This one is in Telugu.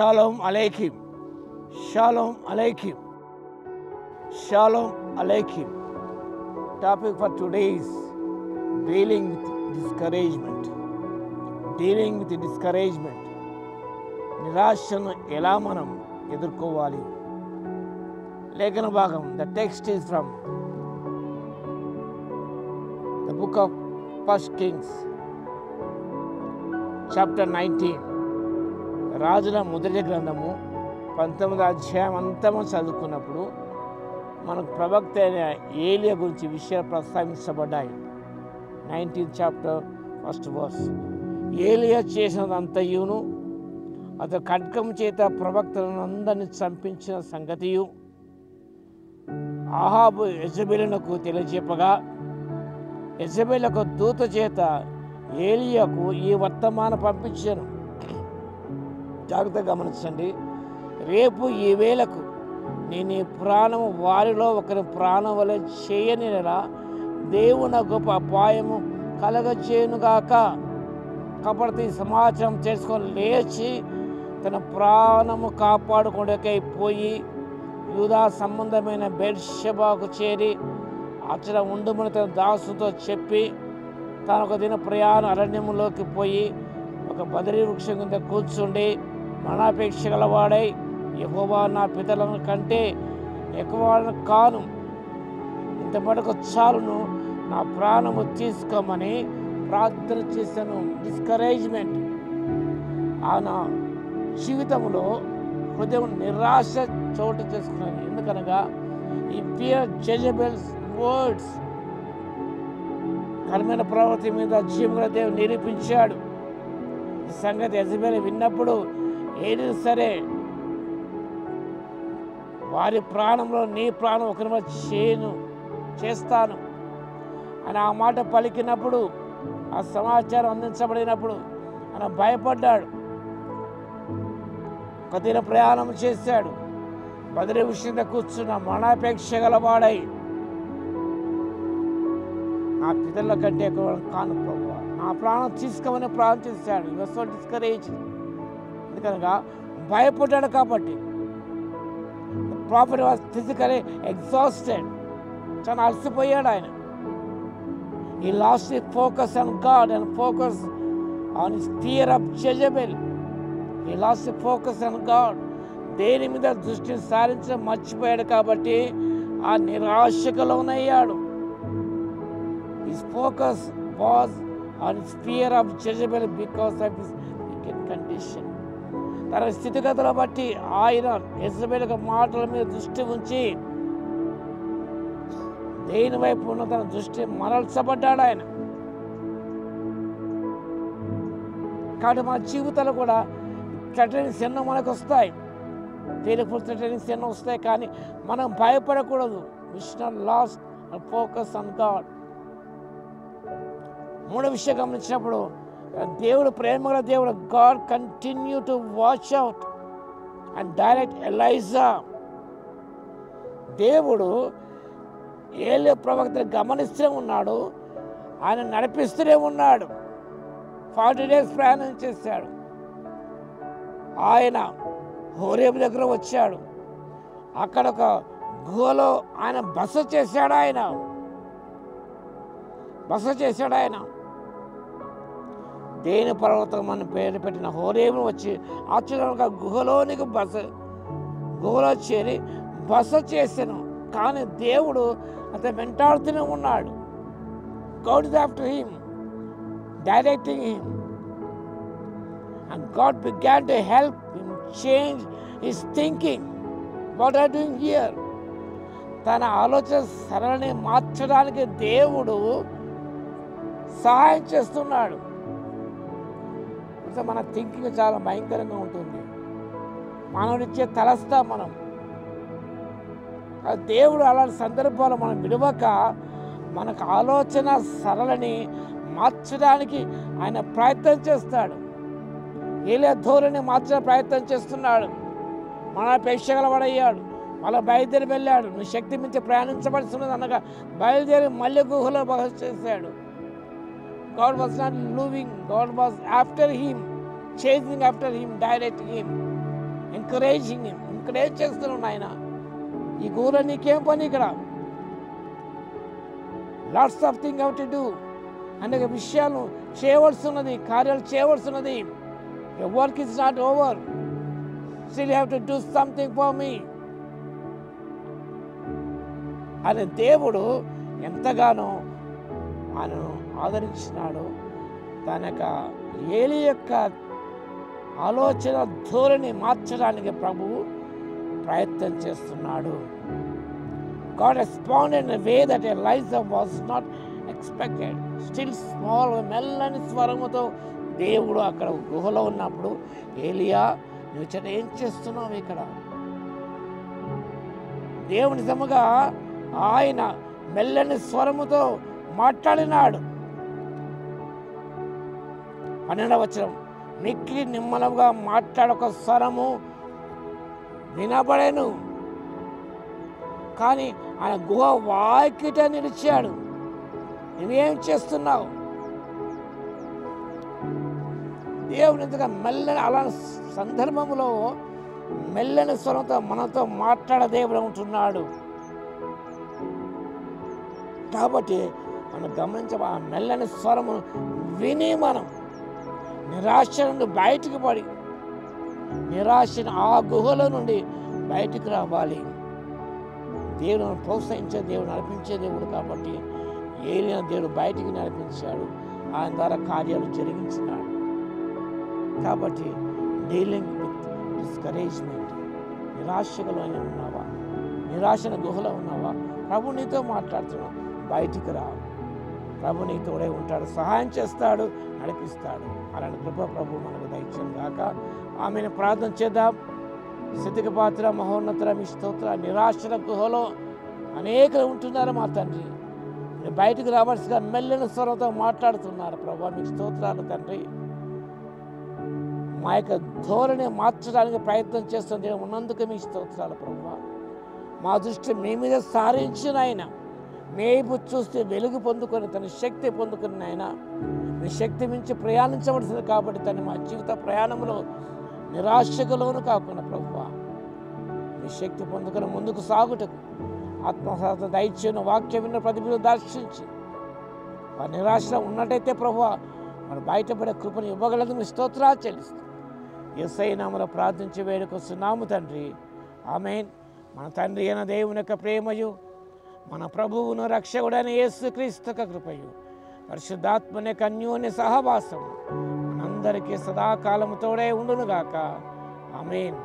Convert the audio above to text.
Shalom Aleichem. Shalom Aleichem. Shalom Aleichem. Topic for today is dealing with discouragement. Dealing with discouragement. నిరాశను ఎలా మనం ఎదుర్కోవాలి? లేఖన భాగం. The text is from the book of 1 Kings, chapter 19. రాజుల మొదటి గ్రంథము 19వ అధ్యాయం అంతా చదువుకున్నప్పుడు మనకు ప్రవక్త అయిన ఏలియా గురించి విషయాలు ప్రస్తావించబడ్డాయి. 19th chapter 1st verse. ఏలియా చేసినదంతయును అతను ఖడ్గం చేత ప్రవక్తలను అందరినీ చంపించిన సంగతియు ఆహాబు యెజబెలునకు తెలియజెప్పగా యెజబెలకు దూత చేత ఏలియాకు ఈ వర్తమానం పంపించాను. జాగ్రత్తగా గమనించండి. రేపు ఈ వేళకు నేను ఈ ప్రాణము వారిలో ఒకరి ప్రాణం వలె చేయనిలా దేవుని గొప్ప అపాయము కలగచేయునుగాక. కాబట్టి సమాచారం చేసుకొని లేచి తన ప్రాణము కాపాడుకోవడానికై పోయి యూదా సంబంధమైన బెర్షెబాకు చేరి అక్కడ ఉండమని తన దాసుతో చెప్పి తాను ఒక దిన ప్రయాణ అరణ్యంలోకి పోయి ఒక బదరీ వృక్షం కింద కూర్చుండి మరణాపేక్ష గలవాడై, యెహోవా నా పితరుల కంటే ఎక్కువవాడను కాను, ఇంత మటుకు చాలును, నా ప్రాణము తీసుకోమని ప్రార్థన చేశాను. డిస్కరేజ్మెంట్. ఆయన జీవితంలో హృదయం నిరాశ చోటు చేసుకున్నాను. ఎందుకనగా ఈ ఫియర్ జెజబెల్స్ వర్డ్స్ కర్మైన ప్రవృత్తి మీద జీవన దేవుడు నిరూపించాడు. ఈ సంగతి యెజబెల్ విన్నప్పుడు ఏది సరే వారి ప్రాణంలో నీ ప్రాణం ఒకరి చేస్తాను అని ఆ మాట పలికినప్పుడు, ఆ సమాచారం అందించబడినప్పుడు ఆయన భయపడ్డాడు. ఒక దిన ప్రయాణం చేశాడు. బదరీ వృక్షం మీద కూర్చున్న మరణాపేక్ష గలవాడై, నా పితరుల కంటే ఎక్కువ కాను ప్రభువా, నా ప్రాణం తీసుకోమని ప్రార్థన చేశాడు. ఈ వస్తు డిస్కరేజ్. ఎందుకనగా భయపడ్డాడు. కాబట్టి ప్రాఫిట్ వాజ్ ఫిజికలీ ఎగ్జాస్టెడ్. చాలా అలసిపోయాడు ఆయన. ఈ last focus on God and focus on fear of Jezebel. ఈ లాస్ట్ ఫోకస్ ఆన్ గాడ్. దేని మీద దృష్టిని సారించడం మర్చిపోయాడు. కాబట్టి ఆ నిరాశకు లోనయ్యాడు. His focus was on his fear of Jezebel because of his wicked condition. తన స్థితిగతుల బట్టి ఆయన యెజబెల్ మాటల మీద దృష్టి ఉంచి దేని వైపు ఉన్న తన దృష్టి మరల్చబడ్డాడు ఆయన. కాబట్టి మన జీవితాలు కూడా థ్రెటనింగ్స్ ఎన్నో మనకు వస్తాయి. తేలిఫుల్ థ్రెటనింగ్స్ ఎన్నో వస్తాయి. కానీ మనం భయపడకూడదు. We should not lose our focus on God. మూడో విషయం గమనించినప్పుడు, దేవుడు ప్రేమగల దేవుడు. God continue to watch out and direct Elijah. దేవుడు ఏలియా ప్రవక్తను గమనిస్తూనే ఉన్నాడు, ఆయన నడిపిస్తూనే ఉన్నాడు. 40 days ప్రయాణం చేశాడు. ఆయన హోరేబు దగ్గర వచ్చాడు. అక్కడ ఒక గుహలో ఆయన బస చేశాడు. ఆయన దేని పర్వతం అని పేరు పెట్టిన హోరేబును వచ్చి ఆశ్చర్యంగా గుహలో చేరి బస చేశాను. కానీ దేవుడు అతను వెంటాడుతూనే ఉన్నాడు. God is after him, directing him, and God began to help him change his thinking. What are you doing here? తన ఆలోచన సరళిని మార్చడానికి దేవుడు సహాయం చేస్తున్నాడు. మన థింకింగ్ చాలా భయంకరంగా ఉంటుంది. మానవుడిచ్చే తలస్తాం మనం. దేవుడు అలాంటి సందర్భాలు మనం విడవక మనకు ఆలోచన సరళిని మార్చడానికి ఆయన ప్రయత్నం చేస్తాడు. ఏలియా ధోరణి మార్చడానికి ప్రయత్నం చేస్తున్నాడు. మన పేక్షగలవాడయ్యాడు. మళ్ళీ బయలుదేరి వెళ్ళాడు. నువ్వు శక్తి మించి ప్రయాణించబడుతున్నది అనగా బయలుదేరి మళ్ళీ గుహలో బస చేశాడు. God was not moving. God was after him, chasing after him, directing him. Encourage చేస్తున్నావు నాయన. ఈ గుహలో నీకేం పని ఇక్కడ? Lots of thing how to do, అనేక విషయాలు చేయవలసి ఉన్నది, కార్యాలు చేయవలసి ఉన్నది. Your work is not over, still have to do something for me అనే దేవుడు ఎంతగానో ఆయనను ఆదరించినాడు. తన యొక్క ఏలి యొక్క ఆలోచన ధోరణి మార్చడానికి ప్రభువు ప్రయత్నం చేస్తున్నాడు. God responded in a way that Elijah was not expected. Still small, మెల్లని స్వరముతో దేవుడు అక్కడ గుహలో ఉన్నప్పుడు, ఏలియా నువ్వు ఇక్కడ ఏం చేస్తున్నావు ఇక్కడ? దేవుడు నిజముగా ఆయన మెల్లని స్వరముతో మాట్లాడినాడు. 12వ వచనం, మిక్కిలి నిమ్మలంగా మాట్లాడొక స్వరము వినబడేను, కానీ ఆయన గుహ వాకిట నిలిచాడు. నువ్వేం చేస్తున్నావు? దేవుని ఎంతగా మెల్లని, అలాంటి సందర్భంలో మెల్లని స్వరంతో మనతో మాట్లాడే దేవుడు ఉంటున్నాడు. కాబట్టి మనం గమనించ ఆ మెల్లని స్వరము విని మనం నిరాశ నుండి బయటికి పడి, నిరాశ ఆ గుహలో నుండి బయటికి రావాలి. దేవుడు ప్రోత్సహించే దేవుడు, నడిపించే దేవుడు. కాబట్టి ఏలియా దేవుడు బయటికి నడిపించాడు, ఆయన ద్వారా కార్యాలు జరిగించినాడు. కాబట్టి డీలింగ్ విత్ డిస్కరేజ్మెంట్, నిరాశలో ఉన్నావా? నిరాశన గుహలో ఉన్నావా? ప్రభు నీతో మాట్లాడుతున్నావు, బయటికి రా. ప్రభు నీతోడే ఉంటాడు, సహాయం చేస్తాడు, నడిపిస్తాడు. అలాంటి కృప ప్రభు మనకు దయచేయం గాక. ఆమెను ప్రార్థన చేద్దాం. స్థితికి పాత్ర, మహోన్నతర, మీ స్తోత్ర. నిరాశల గుహలో అనేకలు ఉంటున్నారు మా తండ్రి. బయటకు రావాల్సిగా మెల్లిన స్వరంతో మాట్లాడుతున్నారు ప్రభు. మీకు స్తోత్రాలు తండ్రి. మా యొక్క ధోరణి మార్చడానికి ప్రయత్నం చేస్తుంది ఉన్నందుకు మీ స్తోత్రాలు ప్రభు. మా దృష్టి మీ మీద సారించిన ఆయన, మేపు చూస్తే వెలుగు పొందుకొని తన శక్తి పొందుకుని ఆయన మీ శక్తి మించి ప్రయాణించవలసింది. కాబట్టి తను మా జీవిత ప్రయాణంలో నిరాశకులోను కాకుండా ప్రభువా మీ శక్తి పొందుకొని ముందుకు సాగుటకు ఆత్మసాత దయచేయను. వాక్యం విన్న ప్రతిభను దర్శించి ఆ నిరాశలో ఉన్నట్టయితే ప్రభువా మనం బయటపడే కృపను ఇవ్వగలదు. మీ స్తోత్రాలు చెల్లిస్తాం. యేసయ్య నామములో ప్రార్థించి వేడుకొస్తున్నాము తండ్రి. ఆమేన్. మన తండ్రి అయిన దేవుని యొక్క ప్రేమయు, మన ప్రభువును రక్షకుడైన యేసుక్రీస్తు యొక్క కృపయు, పరిశుద్ధాత్మని యొక్క అన్యోన్య సహవాసము మనందరికీ సదాకాలము తోడే ఉండునుగాక. ఆమేన్.